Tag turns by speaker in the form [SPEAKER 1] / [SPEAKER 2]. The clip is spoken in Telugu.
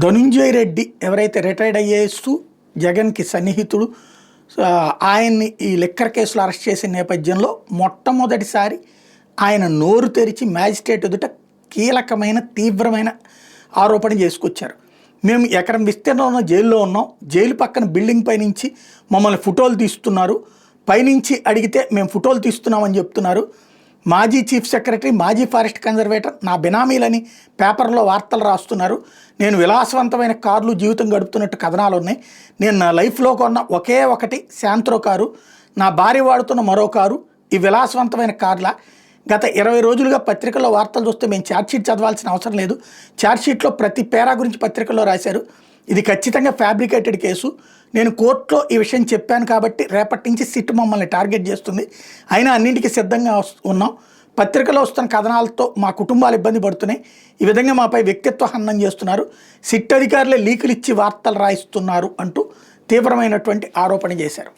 [SPEAKER 1] ధనుంజయ రెడ్డి ఎవరైతే రిటైర్డ్ ఐఏఎస్ జగన్కి సన్నిహితుడు, ఆయన్ని ఈ లిక్కర్ కేసులో అరెస్ట్ చేసిన నేపథ్యంలో మొట్టమొదటిసారి ఆయన నోరు తెరిచి మ్యాజిస్ట్రేట్ ఎదుట కీలకమైన తీవ్రమైన ఆరోపణ చేసుకొచ్చారు. మేము ఎకరం విస్తీర్ణంలో జైల్లో ఉన్నాం, జైలు పక్కన బిల్డింగ్ పైనుంచి మమ్మల్ని ఫోటోలు తీస్తున్నారు, పైనుంచి అడిగితే మేము ఫోటోలు తీస్తున్నామని చెప్తున్నారు. మాజీ చీఫ్ సెక్రటరీ, మాజీ ఫారెస్ట్ కన్జర్వేటర్ నా బినామీలని పేపర్లో వార్తలు రాస్తున్నారు. నేను విలాసవంతమైన కార్లు జీవితం గడుపుతున్నట్టు కథనాలు ఉన్నాయి. నేను నా లైఫ్లో కొన్న ఒకే ఒకటి శాంత్రో కారు, నా భార్య వాడుతున్న మరో కారు. ఈ విలాసవంతమైన కార్ల గత 20 రోజులుగా పత్రికల్లో వార్తలు చూస్తే మేము ఛార్జ్షీట్ చదవాల్సిన అవసరం లేదు. ఛార్జ్షీట్లో ప్రతి పేరా గురించి పత్రికల్లో రాశారు. ఇది ఖచ్చితంగా ఫ్యాబ్రికేటెడ్ కేసు. నేను కోర్టులో ఈ విషయం చెప్పాను కాబట్టి రేపటి నుంచి సిట్ మమ్మల్ని టార్గెట్ చేస్తుంది. అయినా అన్నింటికీ సిద్ధంగా ఉన్నాం. పత్రికలో వస్తున్న కథనాలతో మా కుటుంబాలు ఇబ్బంది పడుతున్నాయి. ఈ విధంగా మాపై వ్యక్తిత్వ హననం చేస్తున్నారు. సిట్ అధికారులే లీకులు ఇచ్చి వార్తలు రాయిస్తున్నారు అంటూ తీవ్రమైనటువంటి ఆరోపణ చేశారు.